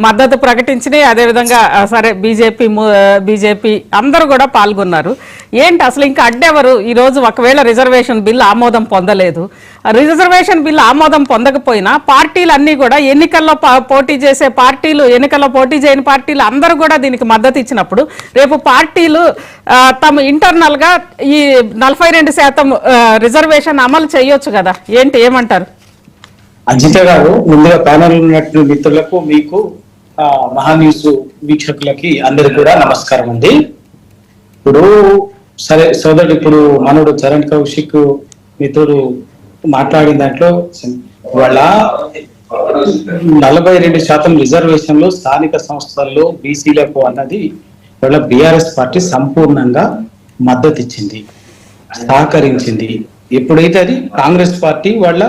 మద్దతు ప్రకటించినాయి. అదేవిధంగా సరే బీజేపీ అందరూ కూడా పాల్గొన్నారు. ఏంటి అసలు ఇంకా అడ్డెవరు? ఈరోజు ఒకవేళ రిజర్వేషన్ బిల్ ఆమోదం పొందలేదు, రిజర్వేషన్ బిల్ ఆమోదం పొందకపోయినా పార్టీలు అన్నీ కూడా ఎన్నికల్లో పోటీ చేసే పార్టీలు, ఎన్నికల్లో పోటీ చేయని పార్టీలు అందరూ కూడా దీనికి మద్దతు ఇచ్చినప్పుడు రేపు పార్టీలు తమ ఇంటర్నల్ గా ఈ 42% రిజర్వేషన్ అమలు చేయొచ్చు కదా. ఏంటి ఏమంటారు? అంజిత గారు, ముందుగా ప్యానల్ ఉన్నట్టు మిత్రులకు, మీకు మహాన్యూస్ వీక్షకులకి అందరు కూడా నమస్కారం అండి. ఇప్పుడు సరే సోదరుడు, ఇప్పుడు మనోడు చరణ్ కౌశిక్ మిత్రుడు మాట్లాడిన దాంట్లో వాళ్ళ 42% రిజర్వేషన్లు స్థానిక సంస్థల్లో బీసీలకు అన్నది వాళ్ళ బీఆర్ఎస్ పార్టీ సంపూర్ణంగా మద్దతు ఇచ్చింది, సహకరించింది. ఎప్పుడైతే అది కాంగ్రెస్ పార్టీ వాళ్ళ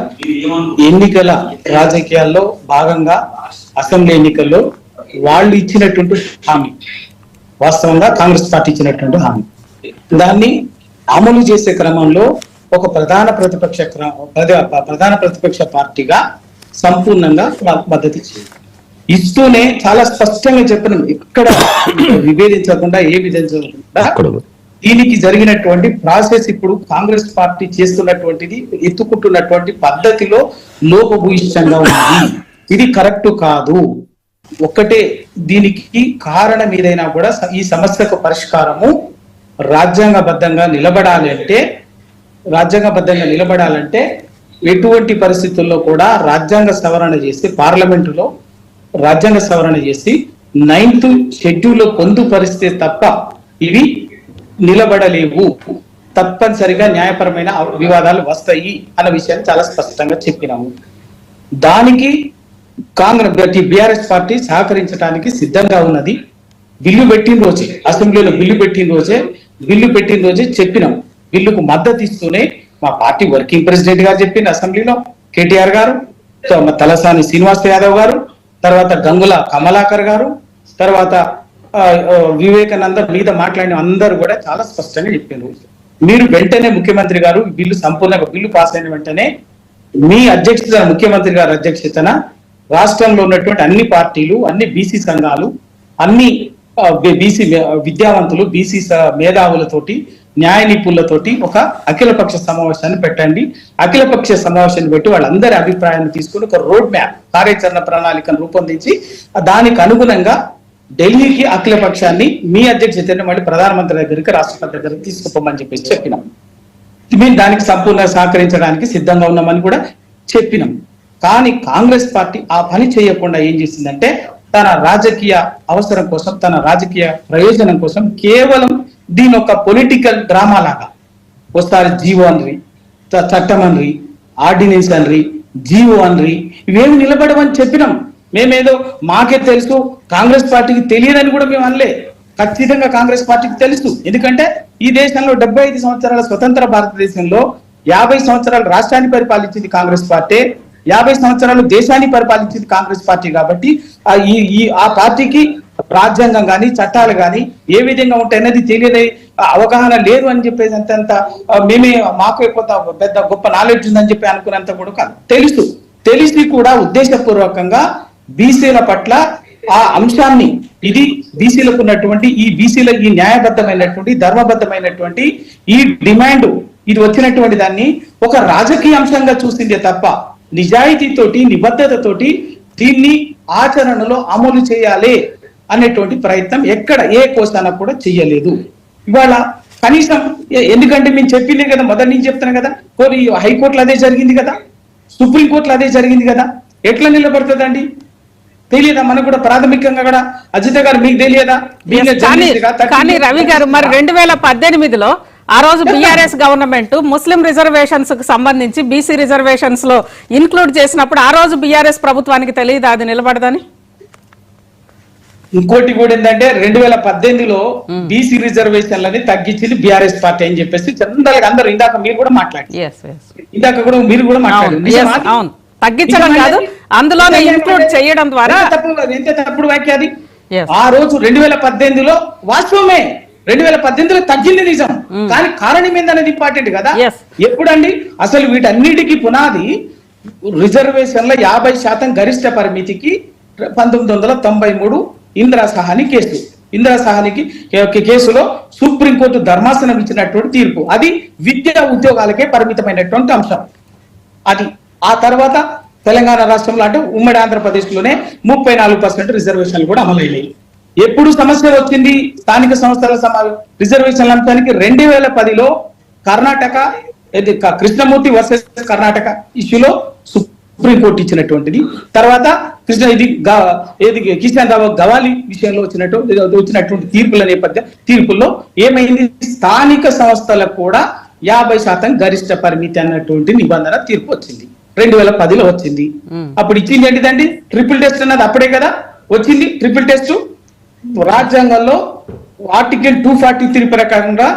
ఎన్నికల రాజకీయాల్లో భాగంగా అసెంబ్లీ ఎన్నికల్లో వాళ్ళు ఇచ్చినటువంటి హామీ, వాస్తవంగా కాంగ్రెస్ పార్టీ ఇచ్చినటువంటి హామీ, దాన్ని అమలు చేసే క్రమంలో ఒక ప్రధాన ప్రతిపక్ష పార్టీగా సంపూర్ణంగా మద్దతు ఇచ్చింది. ఇస్తూనే చాలా స్పష్టంగా చెప్పినాం, ఇక్కడ విభేదించకుండా ఏ విధంగా దీనికి జరిగినటువంటి ప్రాసెస్ ఇప్పుడు కాంగ్రెస్ పార్టీ చేస్తున్నటువంటిది, ఎత్తుకుంటున్నటువంటి పద్ధతిలో లోపభూయిష్టంగా ఉంది. ఇది కరెక్ట్ కాదు. ఒక్కటే దీనికి కారణం ఏదైనా కూడా ఈ సమస్యకు పరిష్కారము రాజ్యాంగబద్ధంగా నిలబడాలంటే ఎటువంటి పరిస్థితుల్లో కూడా రాజ్యాంగ సవరణ చేసి, పార్లమెంటులో రాజ్యాంగ సవరణ చేసి 9th షెడ్యూల్లో పొందుపరిస్తే తప్ప ఇవి నిలబడలేవు. తప్పనిసరిగా న్యాయపరమైన వివాదాలు వస్తాయి అన్న విషయాన్ని చాలా స్పష్టంగా చెప్పినాము. దానికి కాంగ్రెస్ బీఆర్ఎస్ పార్టీ సహకరించడానికి సిద్ధంగా ఉన్నది. బిల్లు పెట్టిన రోజే, అసెంబ్లీలో బిల్లు పెట్టిన రోజే చెప్పినాం. బిల్లుకు మద్దతు ఇస్తూనే మా పార్టీ వర్కింగ్ ప్రెసిడెంట్ గారు చెప్పింది అసెంబ్లీలో, కేటీఆర్ గారు, తలసాని శ్రీనివాస్ యాదవ్ గారు, తర్వాత గంగుల కమలాకర్ గారు, తర్వాత వివేకానంద మీద మాట్లాడిన అందరూ కూడా చాలా స్పష్టంగా చెప్పారు. మీరు వెంటనే ముఖ్యమంత్రి గారు సంపూర్ణంగా బిల్లు పాస్ అయిన వెంటనే మీ అధ్యక్షతన, ముఖ్యమంత్రి గారి అధ్యక్షతన రాష్ట్రంలో ఉన్నటువంటి అన్ని పార్టీలు, అన్ని బీసీ సంఘాలు, అన్ని బీసీ విద్యావంతులు, బీసీ మేధావులతోటి, న్యాయ నిపుణులతోటి ఒక అఖిలపక్ష సమావేశాన్ని పెట్టండి. అఖిలపక్ష సమావేశాన్ని పెట్టి వాళ్ళందరి అభిప్రాయాన్ని తీసుకుని ఒక రోడ్ మ్యాప్, కార్యాచరణ ప్రణాళికను రూపొందించి దానికి అనుగుణంగా ఢిల్లీకి అఖిలపక్షాన్ని మీ అధ్యక్షతను మళ్ళీ ప్రధానమంత్రి దగ్గరికి, రాష్ట్రపతి దగ్గరికి తీసుకుపోమని చెప్పేసి చెప్పినాం. మేము దానికి సంపూర్ణంగా సహకరించడానికి సిద్ధంగా ఉన్నామని కూడా చెప్పినాం. కానీ కాంగ్రెస్ పార్టీ ఆ పని చేయకుండా ఏం చేసిందంటే, తన రాజకీయ అవసరం కోసం, తన రాజకీయ ప్రయోజనం కోసం కేవలం దీని ఒక పొలిటికల్ డ్రామా లాగా ఒకసారి జీవో అనరి, చట్టం అనరి, ఆర్డినెన్స్ అనరి, జీవో అనరి, ఇవేమి నిలబడవని చెప్పినాం. మేమేదో మాకే తెలుసు, కాంగ్రెస్ పార్టీకి తెలియదని కూడా మేము అనలే. ఖచ్చితంగా కాంగ్రెస్ పార్టీకి తెలుసు. ఎందుకంటే ఈ దేశంలో 75 సంవత్సరాల స్వతంత్ర భారతదేశంలో 50 సంవత్సరాలు రాష్ట్రాన్ని పరిపాలించింది కాంగ్రెస్ పార్టీ, 50 సంవత్సరాలు దేశాన్ని పరిపాలించింది కాంగ్రెస్ పార్టీ. కాబట్టి ఆ పార్టీకి రాజ్యాంగం కానీ, చట్టాలు కానీ ఏ విధంగా ఉంటాయనేది తెలియని అవగాహన లేదు అని చెప్పేసి అంత మేమే మాకు పెద్ద గొప్ప నాలెడ్జ్ ఉందని చెప్పి అనుకున్నంత కూడా కాదు. తెలిసి కూడా ఉద్దేశపూర్వకంగా బీసీల పట్ల ఆ అంశాన్ని, ఇది బీసీలకు ఉన్నటువంటి ఈ న్యాయబద్ధమైనటువంటి, ధర్మబద్ధమైనటువంటి ఈ డిమాండ్, ఇది వచ్చినటువంటి దాన్ని ఒక రాజకీయ అంశంగా చూసిందే తప్ప నిజాయితీతోటి, నిబద్ధతతోటి దీన్ని ఆచరణలో అమలు చేయాలి అనేటువంటి ప్రయత్నం ఎక్కడ ఏ కోసాన కూడా చెయ్యలేదు. ఇవాళ కనీసం ఎందుకంటే మేము చెప్పిందే కదా, మొదటి నుంచి చెప్తున్నాం కదా, హైకోర్టులో అదే జరిగింది కదా, సుప్రీంకోర్టులో అదే జరిగింది కదా, ఎట్లా నిలబడుతుందండి? తెలియదా మనకు కూడా? ప్రాథమికంగా కూడా అజిత గారు మీకు తెలియదా? కానీ రవి గారు, మరి 2018లో ఆ రోజు బీఆర్ఎస్ గవర్నమెంట్ ముస్లిం రిజర్వేషన్స్ కు సంబంధించి బీసీ రిజర్వేషన్స్ లో ఇన్క్లూడ్ చేసినప్పుడు ఆ రోజు బీఆర్ఎస్ ప్రభుత్వానికి తెలియదా అది నిలబడదని? ఇంకోటి కూడా ఏంటంటే 2018లో బీసీ రిజర్వేషన్లని తగ్గించింది బీఆర్ఎస్ పార్టీ అని చెప్పేసి జనరల్గా అందరూ, ఇందాక మీరు కూడా మాట్లాడారు. తగ్గించడం కాదు, అందులోనే ఇంక్లూడ్ చేయడం ద్వారా ఎంత తప్పుడు వ్యాఖ్య అది. ఆ రోజు 2018లో వాస్తవమే, 2018లో తగ్గింది నిజం, కానీ కారణం ఏందనేది ఇంపార్టెంట్ కదా. ఎప్పుడండి అసలు వీటన్నిటికీ పునాది రిజర్వేషన్ల 50% గరిష్ట పరిమితికి 1993 ఇందిరా సహాని కేసు. ఇందిరా సహానికి కేసులో సుప్రీంకోర్టు ధర్మాసనం ఇచ్చినటువంటి తీర్పు, అది విద్యా ఉద్యోగాలకే పరిమితమైనటువంటి అంశం. అది ఆ తర్వాత తెలంగాణ రాష్ట్రంలో అంటే ఉమ్మడి ఆంధ్రప్రదేశ్ లోనే 34% రిజర్వేషన్లు కూడా అమలయ్యాయి. ఎప్పుడు సమస్య వచ్చింది స్థానిక సంస్థల రిజర్వేషన్ల అంశానికి? 2010లో కర్ణాటక కృష్ణమూర్తి వర్సెస్ కర్ణాటక ఇష్యూలో సుప్రీంకోర్టు ఇచ్చినటువంటిది. తర్వాత కిషన్ గవాలి విషయంలో వచ్చినటువంటి తీర్పుల తీర్పుల్లో ఏమైంది? స్థానిక సంస్థలకు కూడా 50% గరిష్ట పరిమితి అన్నటువంటి నిబంధన తీర్పు వచ్చింది. 2010లో వచ్చింది. అప్పుడు ఇచ్చింది ఏంటిదండి? ట్రిపుల్ టెస్ట్ అన్నది అప్పుడే కదా వచ్చింది. ట్రిపుల్ టెస్ట్ రాజ్యాంగంలో ఆర్టికల్ 243 ప్రకారంగా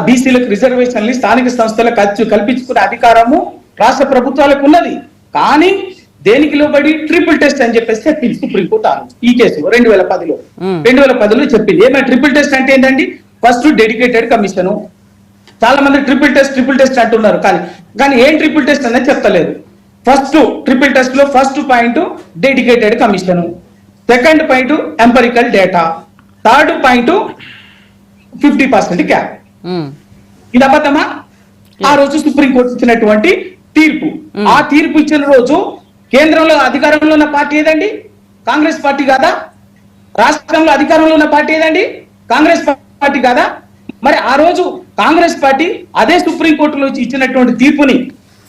బీసీలకు రిజర్వేషన్లు స్థానిక సంస్థలకు కల్పించుకునే అధికారము రాష్ట్ర ప్రభుత్వాలకు ఉన్నది. కానీ దేనికి లోబడి? ట్రిపుల్ టెస్ట్ అని చెప్పేసి చెప్పింది సుప్రీంకోర్టు ఈ కేసులో 2010లో చెప్పింది. ఏమైనా ట్రిపుల్ టెస్ట్ అంటే ఏంటండి? First dedicated commission. చాలా మంది ట్రిపుల్ టెస్ట్ అంటున్నారు, కానీ ఏం ట్రిపుల్ టెస్ట్ అనేది చెప్తలేదు. ఫస్ట్ ట్రిపుల్ టెస్ట్ లో first point dedicated commission, second point empirical data, third point 50% cap. ఇది అబద్ధమా? ఆ రోజు సుప్రీంకోర్టు ఇచ్చినటువంటి తీర్పు. ఆ తీర్పు ఇచ్చిన రోజు కేంద్రంలో అధికారంలో ఉన్న పార్టీ ఏదండి? కాంగ్రెస్ పార్టీ కాదా? రాష్ట్రంలో అధికారంలో ఉన్న పార్టీ ఏదండి? కాంగ్రెస్ పార్టీ కాదా? మరి ఆ రోజు కాంగ్రెస్ పార్టీ అదే సుప్రీంకోర్టులో ఇచ్చినటువంటి తీర్పుని,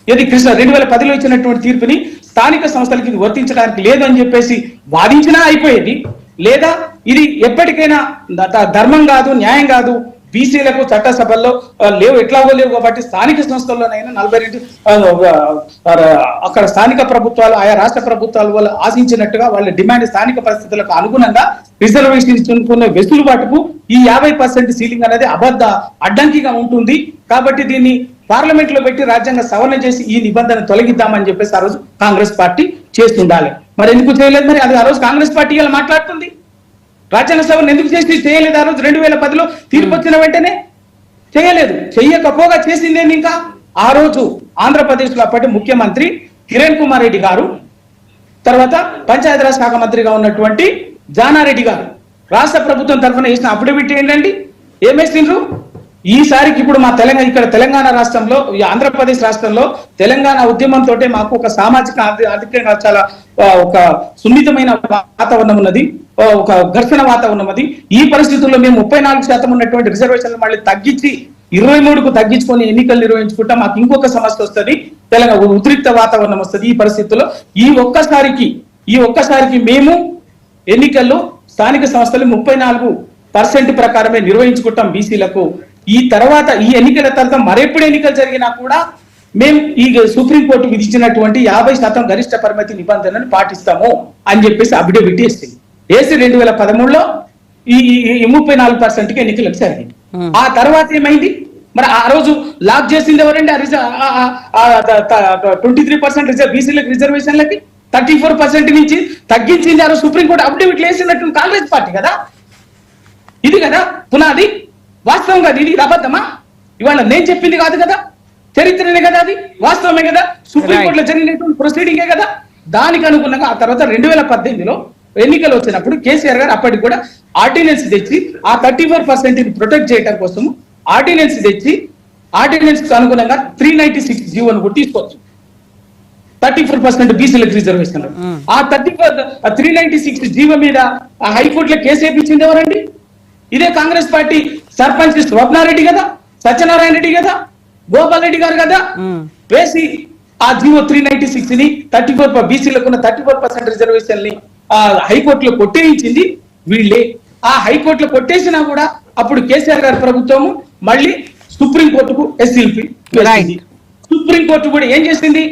2010లో ఇచ్చినటువంటి తీర్పుని స్థానిక సంస్థలకి ఇది వర్తించడానికి లేదు అని చెప్పేసి వాదించినా అయిపోయేది. లేదా ఇది ఎప్పటికైనా ధర్మం కాదు, న్యాయం కాదు, బీసీలకు చట్టసభల్లో లేవు, ఎట్లాగో లేవు కాబట్టి స్థానిక సంస్థల్లోనైనా 42 అక్కడ స్థానిక ప్రభుత్వాలు ఆయా రాష్ట్ర ప్రభుత్వాలు వాళ్ళు ఆశించినట్టుగా వాళ్ళ డిమాండ్ స్థానిక పరిస్థితులకు అనుగుణంగా రిజర్వేషన్ ఇచ్చుకునే వెసులుబాటుకు ఈ 50% సీలింగ్ అనేది అడ్డంకిగా ఉంటుంది. కాబట్టి దీన్ని పార్లమెంట్ లో పెట్టి రాజ్యాంగ సవరణ చేసి ఈ నిబంధన తొలగిద్దామని చెప్పేసి ఆ రోజు కాంగ్రెస్ పార్టీ చేస్తుండాలి. మరి ఎందుకు చేయలేదు? మరి అది ఆ రోజు కాంగ్రెస్ పార్టీ ఇలా మాట్లాడుతుంది. రాజ్యాంగ సవరణ ఎందుకు చేయలేదు? ఆ రోజు 2010లో తీర్పు వచ్చిన వెంటనే చేయలేదు. చెయ్యకపోగా చేసిందేంది? ఇంకా ఆ రోజు ఆంధ్రప్రదేశ్ లో అప్పటి ముఖ్యమంత్రి కిరణ్ కుమార్ రెడ్డి గారు, తర్వాత పంచాయతీరాజ్ శాఖ మంత్రిగా ఉన్నటువంటి జానారెడ్డి గారు రాష్ట్ర ప్రభుత్వం తరఫున వేసిన అఫిడవిట్ ఏంటండి? ఏమేసిండ్రు? ఈసారికి ఇప్పుడు మా తెలంగాణ రాష్ట్రంలో, ఆంధ్రప్రదేశ్ రాష్ట్రంలో తెలంగాణ ఉద్యమంతో మాకు ఒక సామాజిక ఆర్థికంగా చాలా ఒక సున్నితమైన వాతావరణం ఉన్నది, ఒక ఘర్షణ వాతావరణం ఉన్నది. ఈ పరిస్థితుల్లో మేము 34% ఉన్నటువంటి రిజర్వేషన్లు మళ్ళీ తగ్గించి 23కు తగ్గించుకొని ఎన్నికలు నిర్వహించుకుంటా మాకు ఇంకొక సమస్య వస్తుంది, తెలంగాణ ఉద్రిక్త వాతావరణం వస్తుంది. ఈ పరిస్థితుల్లో ఈ ఒక్కసారికి మేము ఎన్నికల్లో స్థానిక సంస్థలు 34% ప్రకారమే నిర్వహించుకుంటాం బీసీలకు. ఈ తర్వాత ఈ ఎన్నికల తర్వాత మరెప్పుడు ఎన్నికలు జరిగినా కూడా మేము ఈ సుప్రీంకోర్టు విధించినటువంటి 50% గరిష్ట పరిమితి నిబంధనను పాటిస్తాము అని చెప్పేసి అఫిడవిట్ వేసి 2013లో ఈ 34%కి ఎన్నికలకు జరిగింది. ఆ తర్వాత ఏమైంది? మరి ఆ రోజు లాక్ చేసింది ఎవరండి? 23% బీసీలకు రిజర్వేషన్లకి 34% నుంచి తగ్గించింది ఆ రోజు సుప్రీంకోర్టు అఫిడవిట్ వేసినట్టు కాంగ్రెస్ పార్టీ కదా. ఇది కదా పునాది. వాస్తవం కాదు ఇది. అబద్ధమా? ఇవాళ నేను చెప్పింది కాదు కదా, చరిత్రనే కదా, అది వాస్తవమే కదా, సుప్రీంకోర్టులో జరిగినటువంటి ప్రొసీడింగే కదా. దానికి అనుగుణంగా ఆ తర్వాత 2018లో ఎన్నికలు వచ్చినప్పుడు కేసీఆర్ గారు అప్పటికి కూడా ఆర్డినెన్స్ తెచ్చి ఆ 34% ప్రొటెక్ట్ చేయడం కోసం ఆర్డినెన్స్ తెచ్చి ఆర్డినెన్స్ కు అనుగుణంగా 396 జీవోను కూడా తీసుకోవచ్చు. 34% బీసీలకు రిజర్వేషన్. ఆ 396 జీవో మీద హైకోర్టులో కేసు వేయించింది ఎవరండి? ఇదే కాంగ్రెస్ పార్టీ సర్పంచ్ స్వప్నారెడ్డి కదా, సత్యనారాయణ రెడ్డి కదా, గోపాల్ రెడ్డి గారు కదా వేసి ఆ జీవో 396 ని 34 బీసీలకు ఉన్న 34% రిజర్వేషన్ ని హైకోర్టులో కొట్టేయించింది వీళ్ళే. ఆ హైకోర్టులో కొట్టేసినా కూడా అప్పుడు కేసీఆర్ గారి ప్రభుత్వము మళ్ళీ సుప్రీంకోర్టుకు ఎస్ఎల్పి. సుప్రీంకోర్టు కూడా ఏం చేసింది?